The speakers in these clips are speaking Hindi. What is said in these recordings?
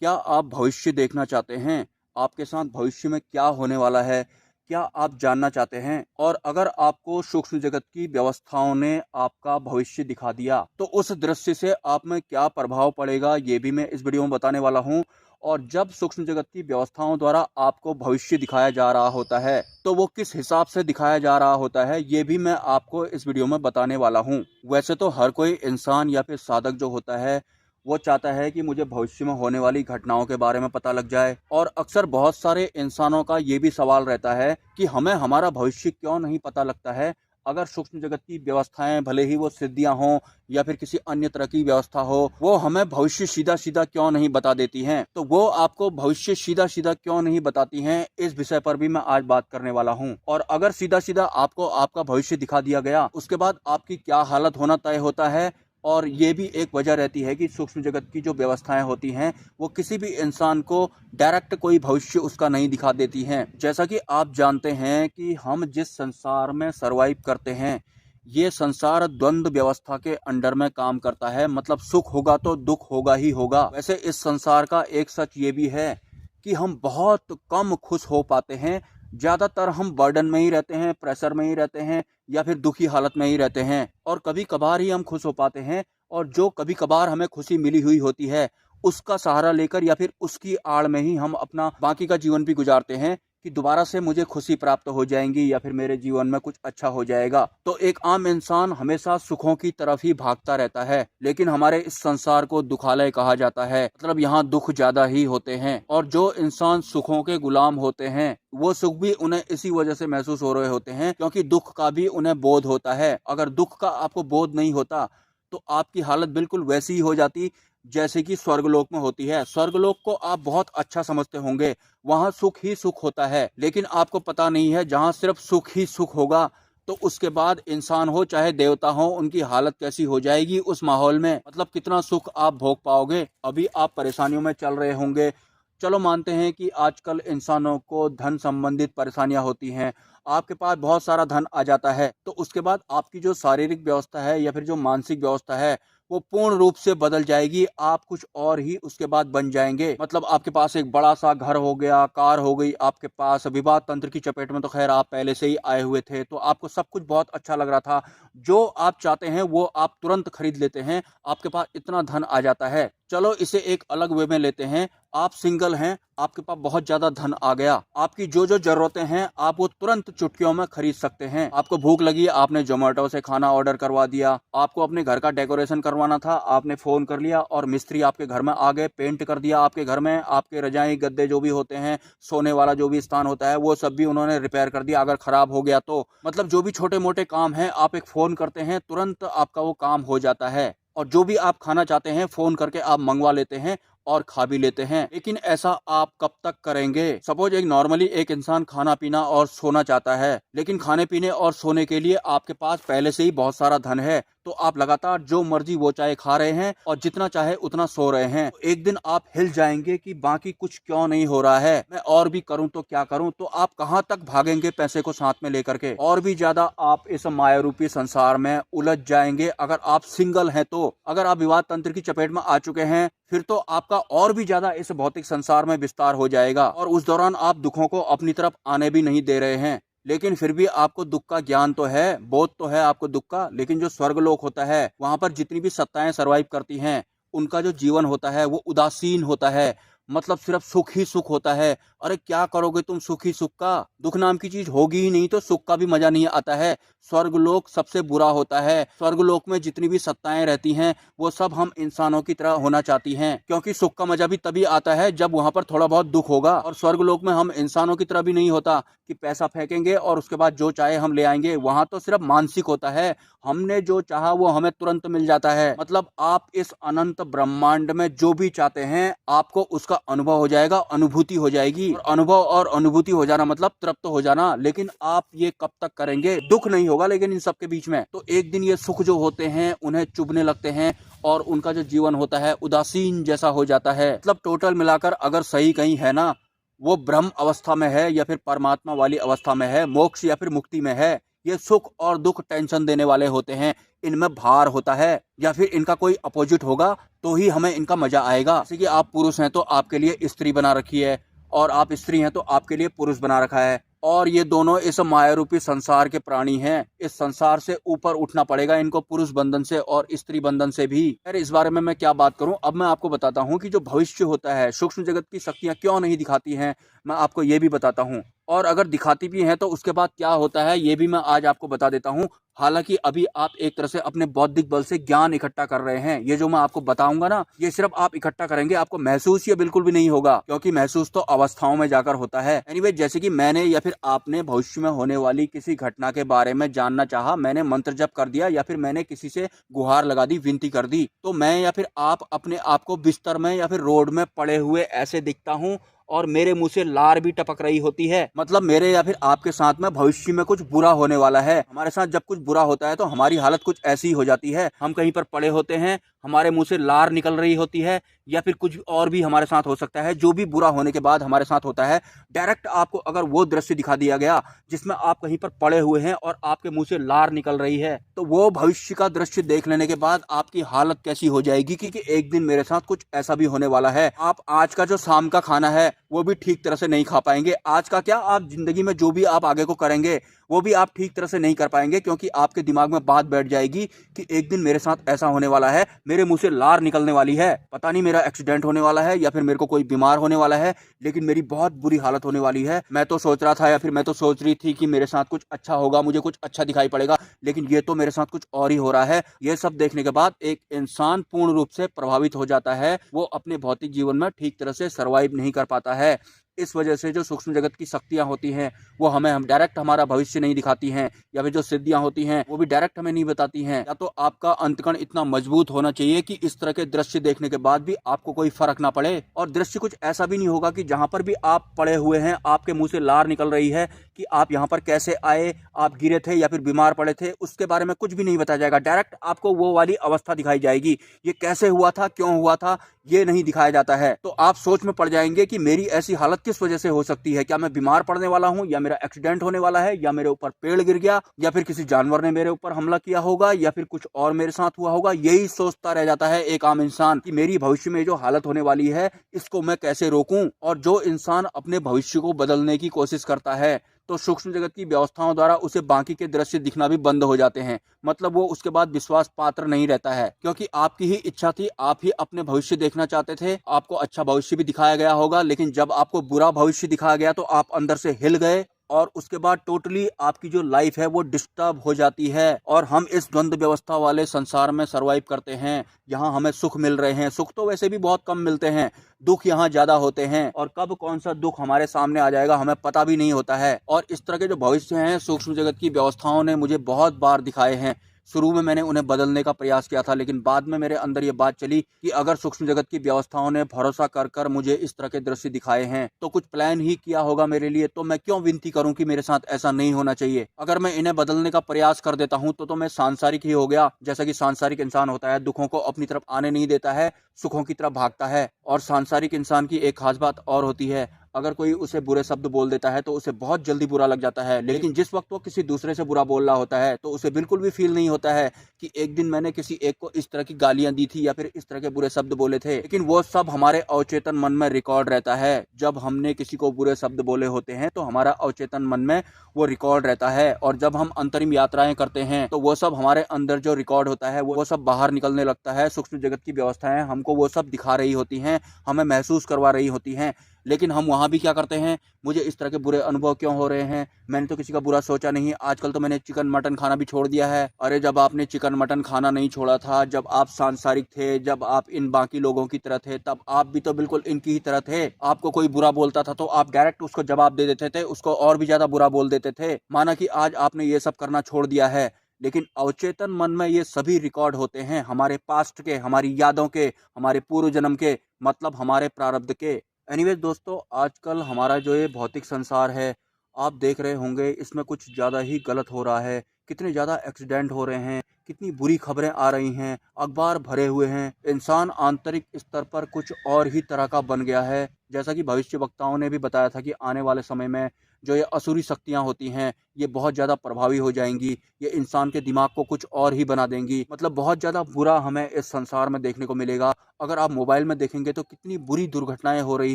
क्या आप भविष्य देखना चाहते हैं? आपके साथ भविष्य में क्या होने वाला है? क्या आप जानना चाहते हैं? और अगर आपको सूक्ष्म जगत की व्यवस्थाओं ने आपका भविष्य दिखा दिया, तो उस दृश्य से आप में क्या प्रभाव पड़ेगा, ये भी मैं इस वीडियो में बताने वाला हूँ। और जब सूक्ष्म जगत की व्यवस्थाओं द्वारा आपको भविष्य दिखाया जा रहा होता है, तो वो किस हिसाब से दिखाया जा रहा होता है, ये भी मैं आपको इस वीडियो में बताने वाला हूँ। वैसे तो हर कोई इंसान या फिर साधक जो होता है, वो चाहता है कि मुझे भविष्य में होने वाली घटनाओं के बारे में पता लग जाए। और अक्सर बहुत सारे इंसानों का ये भी सवाल रहता है कि हमें हमारा भविष्य क्यों नहीं पता लगता है। अगर सूक्ष्म जगत की व्यवस्थाएं, भले ही वो सिद्धियां हों या फिर किसी अन्य तरह की व्यवस्था हो, वो हमें भविष्य सीधा सीधा क्यों नहीं बता देती हैं। तो वो आपको भविष्य सीधा सीधा क्यों नहीं बताती हैं, इस विषय पर भी मैं आज बात करने वाला हूँ। और अगर सीधा सीधा आपको आपका भविष्य दिखा दिया गया, उसके बाद आपकी क्या हालत होना तय होता है। और ये भी एक वजह रहती है कि सूक्ष्म जगत की जो व्यवस्थाएं होती हैं, वो किसी भी इंसान को डायरेक्ट कोई भविष्य उसका नहीं दिखा देती हैं। जैसा कि आप जानते हैं कि हम जिस संसार में सरवाइव करते हैं, ये संसार द्वंद्व व्यवस्था के अंडर में काम करता है। मतलब सुख होगा तो दुख होगा ही होगा। वैसे इस संसार का एक सच ये भी है कि हम बहुत कम खुश हो पाते हैं। ज़्यादातर हम बर्डन में ही रहते हैं, प्रेशर में ही रहते हैं, या फिर दुखी हालत में ही रहते हैं। और कभी कभार ही हम खुश हो पाते हैं। और जो कभी कभार हमें खुशी मिली हुई होती है, उसका सहारा लेकर या फिर उसकी आड़ में ही हम अपना बाकी का जीवन भी गुजारते हैं कि दोबारा से मुझे खुशी प्राप्त हो जाएंगी या फिर मेरे जीवन में कुछ अच्छा हो जाएगा। तो एक आम इंसान हमेशा सुखों की तरफ ही भागता रहता है। लेकिन हमारे इस संसार को दुखालय कहा जाता है, मतलब यहाँ दुख ज्यादा ही होते हैं। और जो इंसान सुखों के गुलाम होते हैं, वो सुख भी उन्हें इसी वजह से महसूस हो रहे होते हैं क्योंकि दुख का भी उन्हें बोध होता है। अगर दुख का आपको बोध नहीं होता, तो आपकी हालत बिल्कुल वैसी ही हो जाती जैसे कि स्वर्गलोक में होती है। स्वर्गलोक को आप बहुत अच्छा समझते होंगे, वहां सुख ही सुख होता है। लेकिन आपको पता नहीं है, जहां सिर्फ सुख ही सुख होगा, तो उसके बाद इंसान हो चाहे देवता हो, उनकी हालत कैसी हो जाएगी उस माहौल में। मतलब कितना सुख आप भोग पाओगे। अभी आप परेशानियों में चल रहे होंगे। चलो मानते हैं कि आजकल इंसानों को धन संबंधित परेशानियां होती हैं। आपके पास बहुत सारा धन आ जाता है, तो उसके बाद आपकी जो शारीरिक व्यवस्था है या फिर जो मानसिक व्यवस्था है, वो पूर्ण रूप से बदल जाएगी। आप कुछ और ही उसके बाद बन जाएंगे। मतलब आपके पास एक बड़ा सा घर हो गया, कार हो गई आपके पास। विवाह तंत्र की चपेट में तो खैर आप पहले से ही आए हुए थे, तो आपको सब कुछ बहुत अच्छा लग रहा था। जो आप चाहते हैं वो आप तुरंत खरीद लेते हैं। आपके पास इतना धन आ जाता है। चलो इसे एक अलग वे में लेते हैं। आप सिंगल हैं, आपके पास बहुत ज्यादा धन आ गया। आपकी जो जो जरूरतें हैं, आप वो तुरंत चुटकियों में खरीद सकते हैं। आपको भूख लगी, आपने जोमेटो से खाना ऑर्डर करवा दिया। आपको अपने घर का डेकोरेशन करवाना था, आपने फोन कर लिया और मिस्त्री आपके घर में आ गए, पेंट कर दिया आपके घर में। आपके रजाई गद्दे जो भी होते हैं, सोने वाला जो भी स्थान होता है, वो सब भी उन्होंने रिपेयर कर दिया अगर खराब हो गया तो। मतलब जो भी छोटे मोटे काम है, आप एक फोन करते हैं, तुरंत आपका वो काम हो जाता है। और जो भी आप खाना चाहते हैं, फोन करके आप मंगवा लेते हैं और खा भी लेते हैं। लेकिन ऐसा आप कब तक करेंगे? सपोज एक नॉर्मली एक इंसान खाना पीना और सोना चाहता है, लेकिन खाने पीने और सोने के लिए आपके पास पहले से ही बहुत सारा धन है, तो आप लगातार जो मर्जी वो चाहे खा रहे हैं और जितना चाहे उतना सो रहे हैं। तो एक दिन आप हिल जाएंगे कि बाकी कुछ क्यों नहीं हो रहा है, मैं और भी करूं तो क्या करूं। तो आप कहां तक भागेंगे पैसे को साथ में लेकर के? और भी ज्यादा आप इस माया रूपी संसार में उलझ जाएंगे। अगर आप सिंगल हैं तो, अगर आप विवाह तंत्र की चपेट में आ चुके हैं, फिर तो आपका और भी ज्यादा इस भौतिक संसार में विस्तार हो जाएगा। और उस दौरान आप दुखों को अपनी तरफ आने भी नहीं दे रहे हैं। लेकिन फिर भी आपको दुख का ज्ञान तो है, बोध तो है आपको दुख का। लेकिन जो स्वर्गलोक होता है, वहां पर जितनी भी सत्ताएं सरवाइव करती हैं, उनका जो जीवन होता है वो उदासीन होता है। मतलब सिर्फ सुख ही सुख होता है। अरे क्या करोगे तुम सुख ही सुख का? दुख नाम की चीज होगी ही नहीं, तो सुख का भी मजा नहीं आता है। स्वर्गलोक सबसे बुरा होता है। स्वर्गलोक में जितनी भी सत्ताएं रहती हैं, वो सब हम इंसानों की तरह होना चाहती हैं, क्योंकि सुख का मजा भी तभी आता है जब वहां पर थोड़ा बहुत दुख होगा। और स्वर्गलोक में हम इंसानों की तरह भी नहीं होता कि पैसा फेंकेंगे और उसके बाद जो चाहे हम ले आएंगे। वहां तो सिर्फ मानसिक होता है, हमने जो चाहा वो हमें तुरंत मिल जाता है। मतलब आप इस अनंत ब्रह्मांड में जो भी चाहते हैं, आपको उसका अनुभव हो जाएगा, अनुभूति हो जाएगी। और अनुभव और अनुभूति हो जाना मतलब तृप्त हो जाना। लेकिन आप ये कब तक करेंगे? दुख नहीं होगा लेकिन इन सब के बीच में, तो एक दिन ये सुख जो होते हैं उन्हें चुभने लगते हैं और उनका जो जीवन होता है उदासीन जैसा हो जाता है। मतलब टोटल मिलाकर अगर सही कहीं है ना, वो ब्रह्म अवस्था में है या फिर परमात्मा वाली अवस्था में है, मोक्ष या फिर मुक्ति में है। ये सुख और दुख टेंशन देने वाले होते हैं इनमें भार होता है या फिर इनका कोई अपोजिट होगा तो ही हमें इनका मजा आएगा। जैसे कि आप पुरुष हैं तो आपके लिए स्त्री बना रखी है और आप स्त्री हैं तो आपके लिए पुरुष बना रखा है, और ये दोनों इस माया रूपी संसार के प्राणी हैं। इस संसार से ऊपर उठना पड़ेगा इनको, पुरुष बंधन से और स्त्री बंधन से भी। यार इस बारे में मैं क्या बात करूं, अब मैं आपको बताता हूं कि जो भविष्य होता है, सूक्ष्म जगत की शक्तियां क्यों नहीं दिखाती हैं, मैं आपको ये भी बताता हूं। और अगर दिखाती भी हैं तो उसके बाद क्या होता है ये भी मैं आज आपको बता देता हूं। हालांकि अभी आप एक तरह से अपने बौद्धिक बल से ज्ञान इकट्ठा कर रहे हैं। ये जो मैं आपको बताऊंगा ना, ये सिर्फ आप इकट्ठा करेंगे, आपको महसूस ये बिल्कुल भी नहीं होगा, क्योंकि महसूस तो अवस्थाओं में जाकर होता है। एनीवे, जैसे कि मैंने या फिर आपने भविष्य में होने वाली किसी घटना के बारे में जानना चाहा, मैंने मंत्र जप कर दिया या फिर मैंने किसी से गुहार लगा दी, विनती कर दी, तो मैं या फिर आप अपने आप को बिस्तर में या फिर रोड में पड़े हुए ऐसे दिखता हूँ और मेरे मुंह से लार भी टपक रही होती है। मतलब मेरे या फिर आपके साथ में भविष्य में कुछ बुरा होने वाला है। हमारे साथ जब कुछ बुरा होता है तो हमारी हालत कुछ ऐसी हो जाती है, हम कहीं पर पड़े होते हैं, हमारे मुंह से लार निकल रही होती है, या फिर कुछ और भी हमारे साथ हो सकता है। जो भी बुरा होने के बाद हमारे साथ होता है, डायरेक्ट आपको अगर वो दृश्य दिखा दिया गया जिसमें आप कहीं पर पड़े हुए हैं और आपके मुंह से लार निकल रही है, तो वो भविष्य का दृश्य देख लेने के बाद आपकी हालत कैसी हो जाएगी कि एक दिन मेरे साथ कुछ ऐसा भी होने वाला है। आप आज का जो शाम का खाना है वो भी ठीक तरह से नहीं खा पाएंगे। आज का क्या, आप जिंदगी में जो भी आप आगे को करेंगे वो भी आप ठीक तरह से नहीं कर पाएंगे, क्योंकि आपके दिमाग में बात बैठ जाएगी कि एक दिन मेरे साथ ऐसा होने वाला है, मेरे मुंह से लार निकलने वाली है, पता नहीं मेरा एक्सीडेंट होने वाला है या फिर मेरे को कोई बीमार होने वाला है, लेकिन मेरी बहुत बुरी हालत होने वाली है। मैं तो सोच रहा था या फिर मैं तो सोच रही थी कि मेरे साथ कुछ अच्छा होगा, मुझे कुछ अच्छा दिखाई पड़ेगा, लेकिन ये तो मेरे साथ कुछ और ही हो रहा है। ये सब देखने के बाद एक इंसान पूर्ण रूप से प्रभावित हो जाता है, वो अपने भौतिक जीवन में ठीक तरह से सर्वाइव नहीं कर पाता है। इस वजह से जो सूक्ष्म जगत की शक्तियां होती हैं वो हमें हम डायरेक्ट हमारा भविष्य नहीं दिखाती हैं, या फिर जो सिद्धियां होती हैं वो भी डायरेक्ट हमें नहीं बताती हैं। या तो आपका अंतकण इतना मजबूत होना चाहिए कि इस तरह के दृश्य देखने के बाद भी आपको कोई फर्क ना पड़े, और दृश्य कुछ ऐसा भी नहीं होगा कि जहां पर भी आप पड़े हुए हैं आपके मुंह से लार निकल रही है कि आप यहाँ पर कैसे आए, आप गिरे थे या फिर बीमार पड़े थे, उसके बारे में कुछ भी नहीं बताया जाएगा। डायरेक्ट आपको वो वाली अवस्था दिखाई जाएगी, ये कैसे हुआ था, क्यों हुआ था, ये नहीं दिखाया जाता है। तो आप सोच में पड़ जाएंगे कि मेरी ऐसी हालत किस वजह से हो सकती है, क्या मैं बीमार पड़ने वाला हूं, या मेरा एक्सीडेंट होने वाला है, या मेरे ऊपर पेड़ गिर गया, या फिर किसी जानवर ने मेरे ऊपर हमला किया होगा, या फिर कुछ और मेरे साथ हुआ होगा। यही सोचता रह जाता है एक आम इंसान कि मेरी भविष्य में जो हालत होने वाली है इसको मैं कैसे रोकूं। और जो इंसान अपने भविष्य को बदलने की कोशिश करता है तो सूक्ष्म जगत की व्यवस्थाओं द्वारा उसे बाकी के दृश्य दिखना भी बंद हो जाते हैं। मतलब वो उसके बाद विश्वास पात्र नहीं रहता है, क्योंकि आपकी ही इच्छा थी, आप ही अपने भविष्य देखना चाहते थे, आपको अच्छा भविष्य भी दिखाया गया होगा, लेकिन जब आपको बुरा भविष्य दिखाया गया तो आप अंदर से हिल गए, और उसके बाद टोटली आपकी जो लाइफ है वो डिस्टर्ब हो जाती है। और हम इस द्वंद्व व्यवस्था वाले संसार में सरवाइव करते हैं। यहाँ हमें सुख मिल रहे हैं, सुख तो वैसे भी बहुत कम मिलते हैं, दुख यहाँ ज्यादा होते हैं, और कब कौन सा दुख हमारे सामने आ जाएगा हमें पता भी नहीं होता है। और इस तरह के जो भविष्य हैं सूक्ष्म जगत की व्यवस्थाओं ने मुझे बहुत बार दिखाए हैं। शुरू में मैंने उन्हें बदलने का प्रयास किया था, लेकिन बाद में मेरे अंदर ये बात चली कि अगर सूक्ष्म जगत की व्यवस्थाओं ने भरोसा कर कर मुझे इस तरह के दृश्य दिखाए हैं तो कुछ प्लान ही किया होगा मेरे लिए, तो मैं क्यों विनती करूं कि मेरे साथ ऐसा नहीं होना चाहिए। अगर मैं इन्हें बदलने का प्रयास कर देता हूं तो मैं सांसारिक ही हो गया। जैसा कि सांसारिक इंसान होता है, दुखों को अपनी तरफ आने नहीं देता है, सुखों की तरफ भागता है। और सांसारिक इंसान की एक खास बात और होती है, अगर कोई उसे बुरे शब्द बोल देता है तो उसे बहुत जल्दी बुरा लग जाता है, लेकिन जिस वक्त वो किसी दूसरे से बुरा बोल रहा होता है तो उसे बिल्कुल भी फील नहीं होता है कि एक दिन मैंने किसी एक को इस तरह की गालियां दी थी या फिर इस तरह के बुरे शब्द बोले थे। लेकिन वो सब हमारे अवचेतन मन में रिकॉर्ड रहता है। जब हमने किसी को बुरे शब्द बोले होते हैं तो हमारा अवचेतन मन में वो रिकॉर्ड रहता है, और जब हम अंतरिम यात्राएं करते हैं तो वो सब हमारे अंदर जो रिकॉर्ड होता है वो सब बाहर निकलने लगता है। सूक्ष्म जगत की व्यवस्थाएं हमको वो सब दिखा रही होती हैं, हमें महसूस करवा रही होती हैं, लेकिन हम वहाँ भी क्या करते हैं, मुझे इस तरह के बुरे अनुभव क्यों हो रहे हैं, मैंने तो किसी का बुरा सोचा नहीं, आजकल तो मैंने चिकन मटन खाना भी छोड़ दिया है। अरे जब आपने चिकन मटन खाना नहीं छोड़ा था, जब आप सांसारिक थे, जब आप इन बाकी लोगों की तरह थे, तब आप भी तो बिल्कुल इनकी ही तरह थे। आपको कोई बुरा बोलता था तो आप डायरेक्ट उसको जवाब दे देते थे, उसको और भी ज्यादा बुरा बोल देते थे। माना कि आज आपने ये सब करना छोड़ दिया है, लेकिन अवचेतन मन में ये सभी रिकॉर्ड होते हैं, हमारे पास्ट के, हमारी यादों के, हमारे पूर्व जन्म के, मतलब हमारे प्रारब्ध के। एनीवेज दोस्तों, आजकल हमारा जो ये भौतिक संसार है, आप देख रहे होंगे इसमें कुछ ज़्यादा ही गलत हो रहा है। कितने ज़्यादा एक्सीडेंट हो रहे हैं, कितनी बुरी खबरें आ रही हैं, अखबार भरे हुए हैं। इंसान आंतरिक स्तर पर कुछ और ही तरह का बन गया है। जैसा कि भविष्यवक्ताओं ने भी बताया था कि आने वाले समय में जो ये असुरी शक्तियाँ होती हैं, ये बहुत ज़्यादा प्रभावी हो जाएंगी। ये इंसान के दिमाग को कुछ और ही बना देंगी। मतलब बहुत ज़्यादा बुरा हमें इस संसार में देखने को मिलेगा। अगर आप मोबाइल में देखेंगे तो कितनी बुरी दुर्घटनाएं हो रही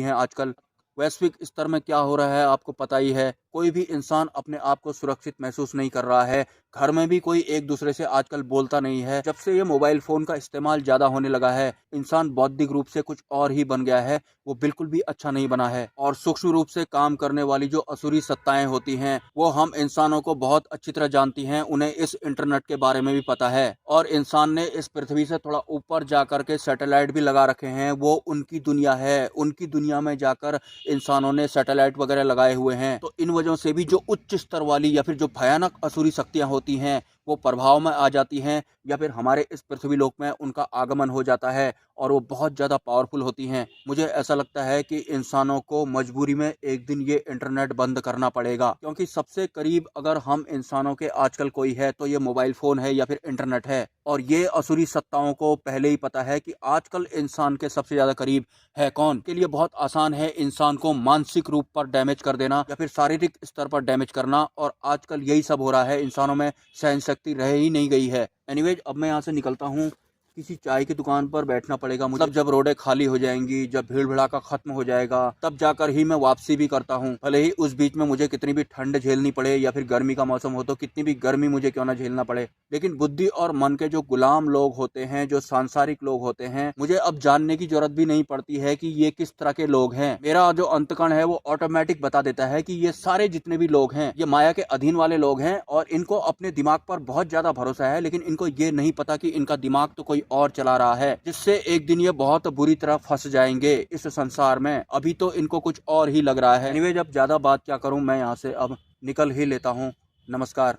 हैं आजकल। वैश्विक स्तर में क्या हो रहा है आपको पता ही है। कोई भी इंसान अपने आप को सुरक्षित महसूस नहीं कर रहा है। घर में भी कोई एक दूसरे से आजकल बोलता नहीं है। जब से ये मोबाइल फोन का इस्तेमाल ज्यादा होने लगा है, इंसान बौद्धिक रूप से कुछ और ही बन गया है। वो बिल्कुल भी अच्छा नहीं बना है। और सूक्ष्म रूप से काम करने वाली जो असुरी सत्ताएं होती हैं, वो हम इंसानों को बहुत अच्छी तरह जानती हैं। उन्हें इस इंटरनेट के बारे में भी पता है। और इंसान ने इस पृथ्वी से थोड़ा ऊपर जाकर के सैटेलाइट भी लगा रखे हैं। वो उनकी दुनिया है। उनकी दुनिया में जाकर इंसानों ने सैटेलाइट वगैरह लगाए हुए हैं। तो इन वजहों से भी जो उच्च स्तर वाली या फिर जो भयानक असुरी शक्तियां होती हैं, वो प्रभाव में आ जाती हैं, या फिर हमारे इस पृथ्वी लोक में उनका आगमन हो जाता है और वो बहुत ज़्यादा पावरफुल होती हैं। मुझे ऐसा लगता है कि इंसानों को मजबूरी में एक दिन ये इंटरनेट बंद करना पड़ेगा, क्योंकि सबसे करीब अगर हम इंसानों के आजकल कोई है तो ये मोबाइल फ़ोन है या फिर इंटरनेट है। और ये असुरी सत्ताओं को पहले ही पता है कि आजकल इंसान के सबसे ज़्यादा करीब है कौन। के लिए बहुत आसान है इंसान को मानसिक रूप पर डैमेज कर देना या फिर शारीरिक स्तर पर डैमेज करना। और आजकल यही सब हो रहा है। इंसानों में सहन शक्ति रह ही नहीं गई है। एनीवेज, अब मैं यहाँ से निकलता हूँ। किसी चाय की दुकान पर बैठना पड़ेगा मुझे। मतलब जब रोडें खाली हो जाएंगी, जब भीड़ भड़ाका खत्म हो जाएगा, तब जाकर ही मैं वापसी भी करता हूँ। भले ही उस बीच में मुझे कितनी भी ठंड झेलनी पड़े या फिर गर्मी का मौसम हो तो कितनी भी गर्मी मुझे क्यों ना झेलना पड़े, लेकिन बुद्धि और मन के जो गुलाम लोग होते हैं, जो सांसारिक लोग होते हैं, मुझे अब जानने की जरूरत भी नहीं पड़ती है कि ये किस तरह के लोग हैं। मेरा जो अंतकण है वो ऑटोमेटिक बता देता है कि ये सारे जितने भी लोग हैं, ये माया के अधीन वाले लोग हैं और इनको अपने दिमाग पर बहुत ज्यादा भरोसा है। लेकिन इनको ये नहीं पता कि इनका दिमाग तो कोई और चला रहा है, जिससे एक दिन ये बहुत बुरी तरह फंस जाएंगे इस संसार में। अभी तो इनको कुछ और ही लग रहा है। एनीवे, जब ज्यादा बात क्या करूं, मैं यहाँ से अब निकल ही लेता हूँ। नमस्कार।